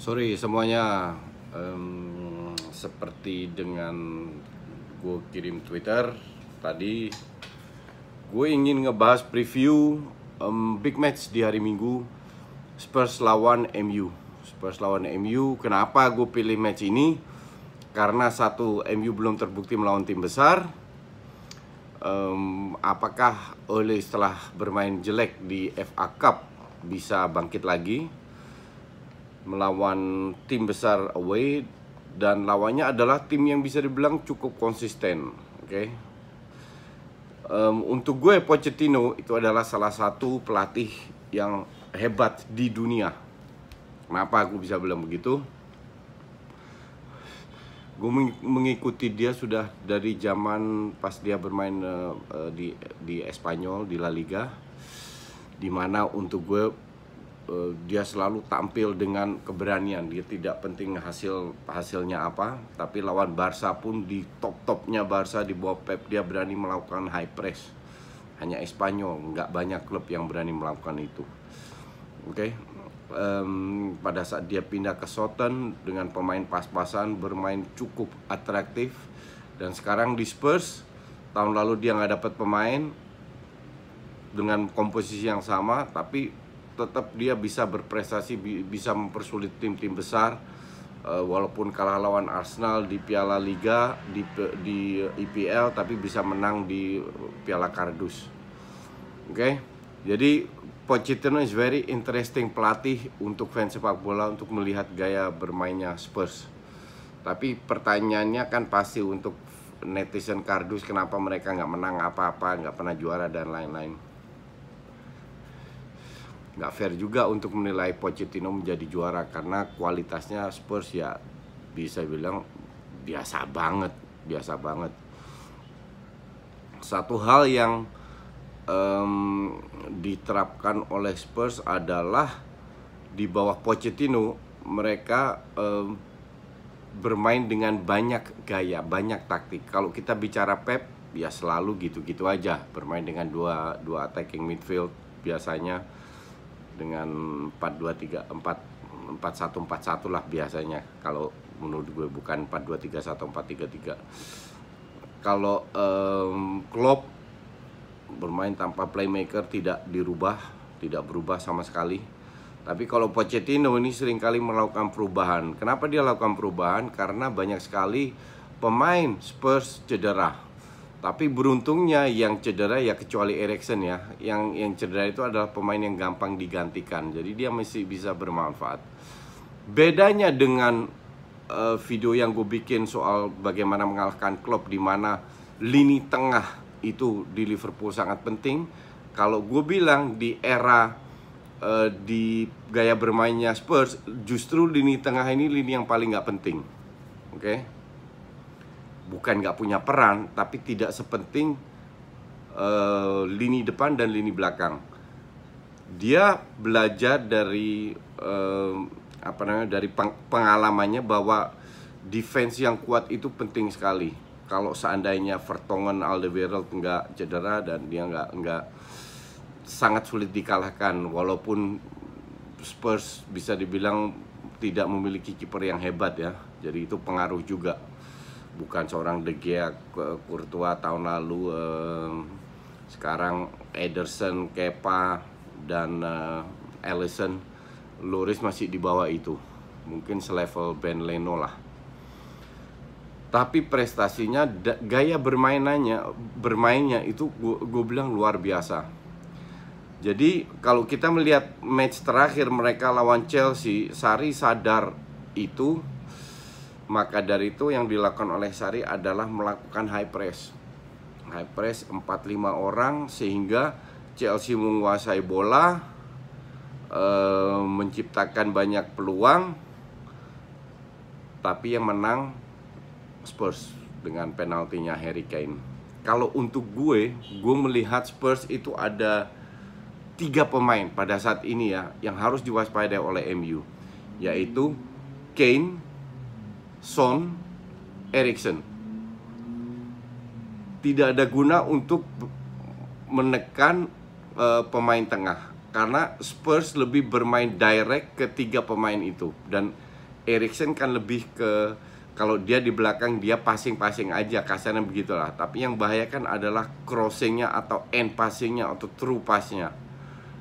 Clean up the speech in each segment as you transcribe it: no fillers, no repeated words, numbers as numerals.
Sorry semuanya, seperti dengan gue kirim Twitter tadi, gue ingin ngebahas preview big match di hari Minggu, Spurs lawan MU. Spurs lawan MU. Kenapa gue pilih match ini? Karena satu, MU belum terbukti melawan tim besar. Apakah Ole setelah bermain jelek di FA Cup bisa bangkit lagi melawan tim besar away, dan lawannya adalah tim yang bisa dibilang cukup konsisten. Untuk gue, Pochettino itu adalah salah satu pelatih yang hebat di dunia. Kenapa aku bisa bilang begitu? Gue mengikuti dia sudah dari zaman pas dia bermain di Espanyol, di La Liga, dimana untuk gue dia selalu tampil dengan keberanian. Dia tidak penting hasilnya apa, tapi lawan Barca pun, di top-topnya Barca di bawah Pep, dia berani melakukan high press. Hanya Espanyol, nggak banyak klub yang berani melakukan itu. Pada saat dia pindah ke Southampton dengan pemain pas-pasan, bermain cukup atraktif. Dan sekarang di Spurs, tahun lalu dia nggak dapat pemain dengan komposisi yang sama, tapi tetap dia bisa berprestasi, bisa mempersulit tim-tim besar. Walaupun kalah lawan Arsenal di Piala Liga, di EPL, tapi bisa menang di Piala Kardus. Jadi Pochettino is very interesting pelatih untuk fans sepak bola, untuk melihat gaya bermainnya Spurs. Tapi pertanyaannya kan pasti untuk netizen Kardus, kenapa mereka nggak menang apa-apa, nggak pernah juara dan lain-lain. Nggak fair juga untuk menilai Pochettino menjadi juara, karena kualitasnya Spurs ya bisa bilang biasa banget. Satu hal yang diterapkan oleh Spurs adalah di bawah Pochettino, mereka bermain dengan banyak gaya, banyak taktik. Kalau kita bicara Pep, ya selalu gitu-gitu aja, bermain dengan dua attacking midfield biasanya, dengan 4-2-3, 4-1-4-1 lah biasanya. Kalau menurut gue bukan 4-2-3-1, 4-3-3. Kalau Klopp bermain tanpa playmaker, tidak berubah sama sekali. Tapi kalau Pochettino ini seringkali melakukan perubahan. Kenapa dia lakukan perubahan? Karena banyak sekali pemain Spurs cedera. Tapi beruntungnya yang cedera ya, kecuali Eriksen ya, yang cedera itu adalah pemain yang gampang digantikan. Jadi dia masih bisa bermanfaat. Bedanya dengan video yang gue bikin soal bagaimana mengalahkan Klopp, di mana lini tengah itu di Liverpool sangat penting. Kalau gue bilang di era di gaya bermainnya Spurs, justru lini tengah ini lini yang paling nggak penting. Bukan nggak punya peran, tapi tidak sepenting lini depan dan lini belakang. Dia belajar dari dari pengalamannya bahwa defense yang kuat itu penting sekali. Kalau seandainya Vertonghen, Alderweireld nggak cedera, dan dia nggak sangat sulit dikalahkan. Walaupun Spurs bisa dibilang tidak memiliki kiper yang hebat ya, jadi itu pengaruh juga. Bukan seorang De Gea, Courtois tahun lalu, sekarang Ederson, Kepa, dan Alisson. Lloris masih di bawah itu, mungkin selevel Ben Leno lah. Tapi prestasinya, gaya bermainnya itu gue bilang luar biasa. Jadi kalau kita melihat match terakhir mereka lawan Chelsea, Sarri sadar itu. Maka dari itu yang dilakukan oleh Sarri adalah melakukan high press 4-5 orang, sehingga Chelsea menguasai bola, menciptakan banyak peluang, tapi yang menang Spurs dengan penaltinya Harry Kane. Kalau untuk gue melihat Spurs itu ada 3 pemain pada saat ini ya yang harus diwaspadai oleh MU, yaitu Kane, Son, Eriksen. Tidak ada guna untuk menekan pemain tengah, karena Spurs lebih bermain direct ke 3 pemain itu. Dan Eriksen kan lebih ke, kalau dia di belakang dia passing-passing aja, kasarnya begitulah. Tapi yang bahaya kan adalah crossingnya atau end passingnya atau true passnya.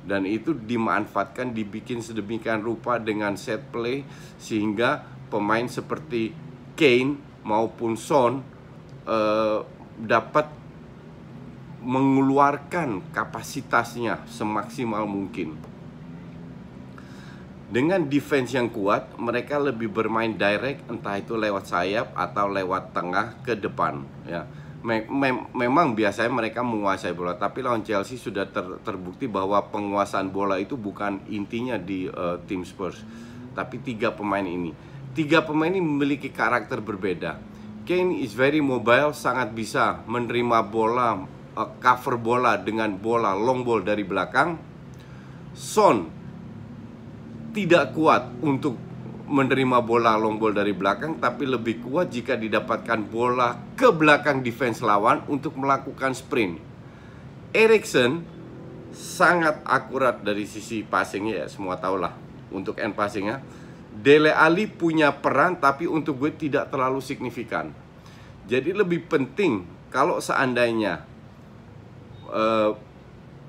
Dan itu dimanfaatkan, dibikin sedemikian rupa dengan set play, sehingga pemain seperti Kane maupun Son dapat mengeluarkan kapasitasnya semaksimal mungkin. Dengan defense yang kuat, mereka lebih bermain direct, entah itu lewat sayap atau lewat tengah ke depan. Ya, memang biasanya mereka menguasai bola, tapi lawan Chelsea sudah terbukti bahwa penguasaan bola itu bukan intinya di tim Spurs. Tapi tiga pemain ini memiliki karakter berbeda. Kane is very mobile, sangat bisa menerima bola, cover bola dengan bola long ball dari belakang. Son tidak kuat untuk menerima bola long ball dari belakang, tapi lebih kuat jika didapatkan bola ke belakang defense lawan untuk melakukan sprint. Eriksen sangat akurat dari sisi passingnya, ya semua tahulah untuk end passingnya. Dele Alli punya peran, tapi untuk gue tidak terlalu signifikan. Jadi lebih penting kalau seandainya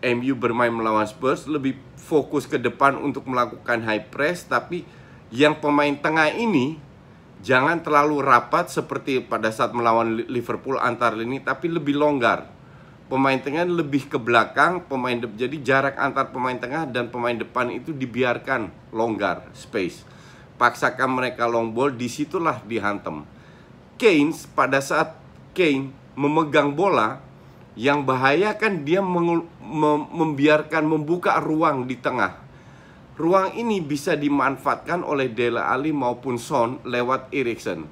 MU bermain melawan Spurs, lebih fokus ke depan untuk melakukan high press, tapi yang pemain tengah ini jangan terlalu rapat seperti pada saat melawan Liverpool antar lini, tapi lebih longgar. Pemain tengah lebih ke belakang, jadi jarak antar pemain tengah dan pemain depan itu dibiarkan longgar, space. Paksakan mereka long ball, disitulah dihantam. Kane, pada saat Kane memegang bola, yang bahaya kan dia membiarkan membuka ruang di tengah. Ruang ini bisa dimanfaatkan oleh Dele Alli maupun Son lewat Eriksen.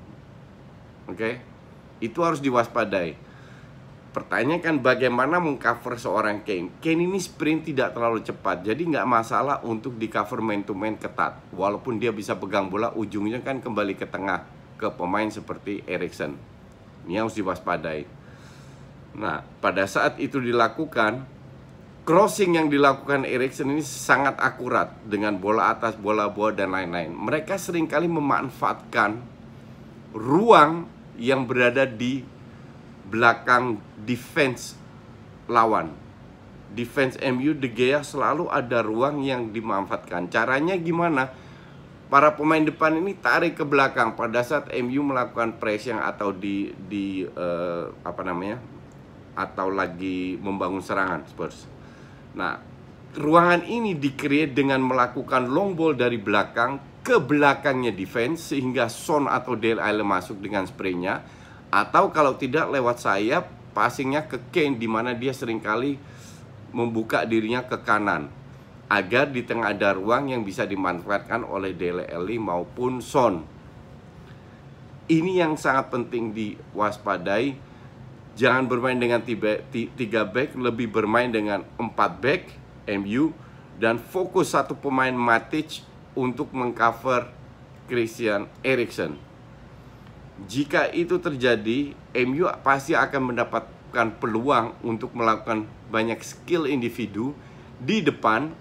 Oke? Itu harus diwaspadai. Pertanyaan kan bagaimana mengcover seorang Kane. Kane ini sprint tidak terlalu cepat, jadi nggak masalah untuk di cover man to man ketat. Walaupun dia bisa pegang bola, ujungnya kan kembali ke tengah, ke pemain seperti Eriksen. Ini harus diwaspadai. Nah, pada saat itu dilakukan, crossing yang dilakukan Eriksen ini sangat akurat dengan bola atas, bola bawah, dan lain-lain. Mereka seringkali memanfaatkan ruang yang berada di belakang defense lawan. Defense MU, De Gea, selalu ada ruang yang dimanfaatkan. Caranya gimana? Para pemain depan ini tarik ke belakang pada saat MU melakukan pressing atau atau lagi membangun serangan Spurs. Nah, ruangan ini di-create dengan melakukan long ball dari belakang ke belakangnya defense, sehingga Son atau Dele Alli masuk dengan spraynya, atau kalau tidak lewat sayap, passingnya ke Kane, di mana dia seringkali membuka dirinya ke kanan, agar di tengah ada ruang yang bisa dimanfaatkan oleh Dele Alli maupun Son. Ini yang sangat penting diwaspadai. Jangan bermain dengan 3 back, lebih bermain dengan 4 back MU, dan fokus satu pemain Matic untuk mengcover Christian Eriksen. Jika itu terjadi, MU pasti akan mendapatkan peluang untuk melakukan banyak skill individu di depan.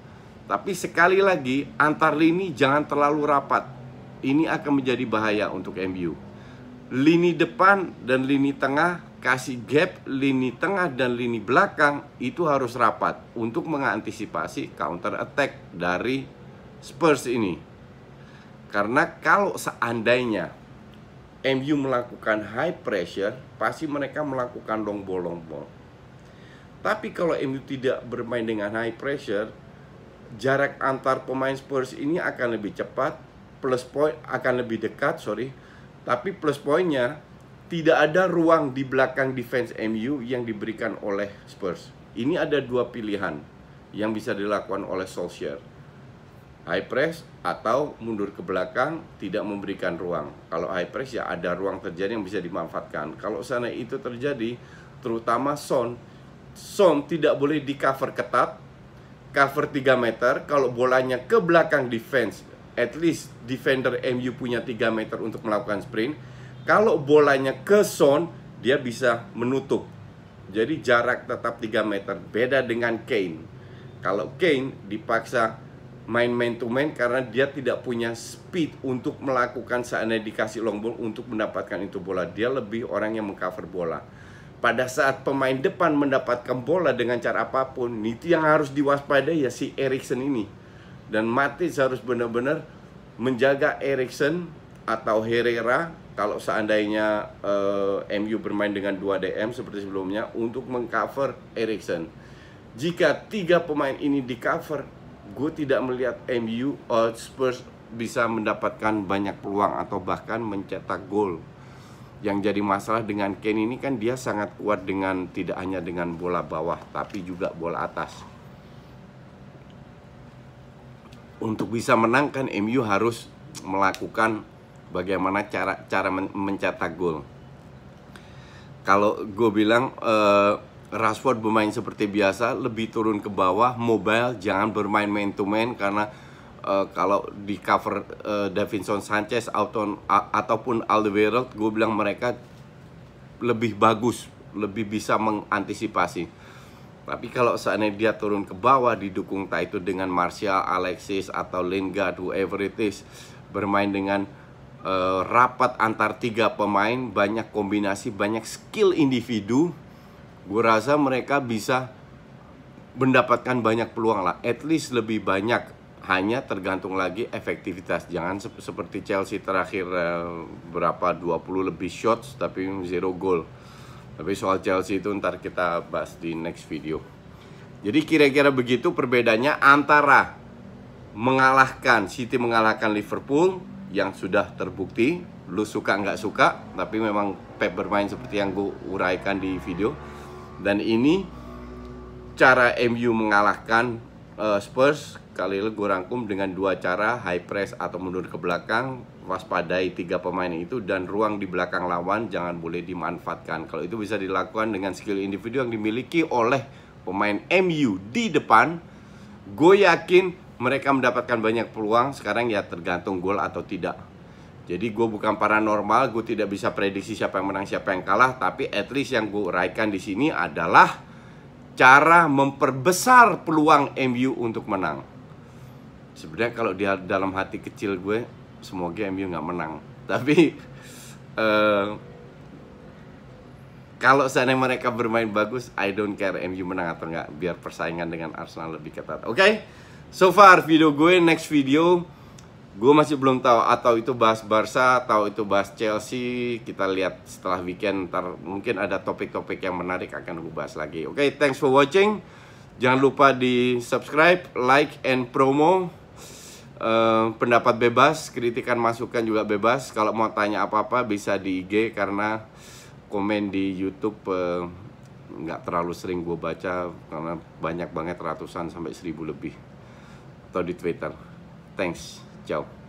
Tapi sekali lagi, antar lini jangan terlalu rapat. Ini akan menjadi bahaya untuk MU. Lini depan dan lini tengah, kasih gap lini tengah dan lini belakang itu harus rapat untuk mengantisipasi counter attack dari Spurs ini. Karena kalau seandainya MU melakukan high pressure, pasti mereka melakukan long ball. Tapi kalau MU tidak bermain dengan high pressure, jarak antar pemain Spurs ini akan lebih cepat, plus point akan lebih dekat, tapi plus poinnya tidak ada ruang di belakang defense MU yang diberikan oleh Spurs. Ini ada dua pilihan yang bisa dilakukan oleh Solskjaer. High press atau mundur ke belakang, tidak memberikan ruang. Kalau high press ya ada ruang terjadi yang bisa dimanfaatkan. Kalau sana itu terjadi, terutama Son tidak boleh di cover ketat, cover 3 meter. Kalau bolanya ke belakang defense, at least defender MU punya 3 meter untuk melakukan sprint. Kalau bolanya ke Son, dia bisa menutup. Jadi jarak tetap 3 meter. Beda dengan Kane. Kalau Kane dipaksa main man to man karena dia tidak punya speed untuk melakukan seandainya dikasih long ball untuk mendapatkan itu bola. Dia lebih orang yang mengcover bola. Pada saat pemain depan mendapatkan bola dengan cara apapun, itu yang harus diwaspadai ya si Eriksen ini. Dan Matic harus benar-benar menjaga Eriksen atau Herrera kalau seandainya MU bermain dengan 2 DM seperti sebelumnya untuk mengcover Eriksen. Jika 3 pemain ini di cover, gue tidak melihat MU Spurs bisa mendapatkan banyak peluang atau bahkan mencetak gol. Yang jadi masalah dengan Kane ini kan dia sangat kuat dengan tidak hanya dengan bola bawah tapi juga bola atas. Untuk bisa menangkan MU harus melakukan bagaimana cara mencetak gol. Kalau gue bilang Rashford bermain seperti biasa, lebih turun ke bawah, mobile, jangan bermain man to man karena kalau di cover Davinson Sanchez ataupun Alderweireld, gue bilang mereka lebih bagus, lebih bisa mengantisipasi. Tapi kalau seandainya dia turun ke bawah didukung tak itu dengan Martial, Alexis atau Lingard, whoever it is, bermain dengan rapat antar 3 pemain, banyak kombinasi, banyak skill individu, gue rasa mereka bisa mendapatkan banyak peluang lah, at least lebih banyak. Hanya tergantung lagi efektivitas. Jangan seperti Chelsea terakhir berapa 20 lebih shots tapi 0 gol. Tapi soal Chelsea itu ntar kita bahas di next video. Jadi kira-kira begitu perbedaannya antara City mengalahkan Liverpool yang sudah terbukti, lu suka nggak suka, tapi memang Pep bermain seperti yang gue uraikan di video. Dan ini cara MU mengalahkan Spurs. Kali ini gue rangkum dengan 2 cara, high press atau mundur ke belakang, waspadai 3 pemain itu, dan ruang di belakang lawan jangan boleh dimanfaatkan. Kalau itu bisa dilakukan dengan skill individu yang dimiliki oleh pemain MU di depan, gue yakin mereka mendapatkan banyak peluang. Sekarang ya tergantung gol atau tidak. Jadi gue bukan paranormal, gue tidak bisa prediksi siapa yang menang, siapa yang kalah, tapi at least yang gue uraikan di sini adalah cara memperbesar peluang MU untuk menang. Sebenarnya kalau dia dalam hati kecil gue, semoga MU nggak menang. Tapi kalau seandainya mereka bermain bagus, I don't care MU menang atau nggak, biar persaingan dengan Arsenal lebih ketat. Oke? So far video gue, next video gue masih belum tahu atau itu bahas Barca atau itu bahas Chelsea. Kita lihat setelah weekend, ntar mungkin ada topik-topik yang menarik akan gue bahas lagi. Oke, thanks for watching. Jangan lupa di subscribe, like, and promo. Pendapat bebas, kritikan masukan juga bebas. Kalau mau tanya apa-apa bisa di IG, karena komen di YouTube nggak terlalu sering gue baca karena banyak banget, ratusan sampai 1000 lebih, atau di Twitter. Thanks, ciao.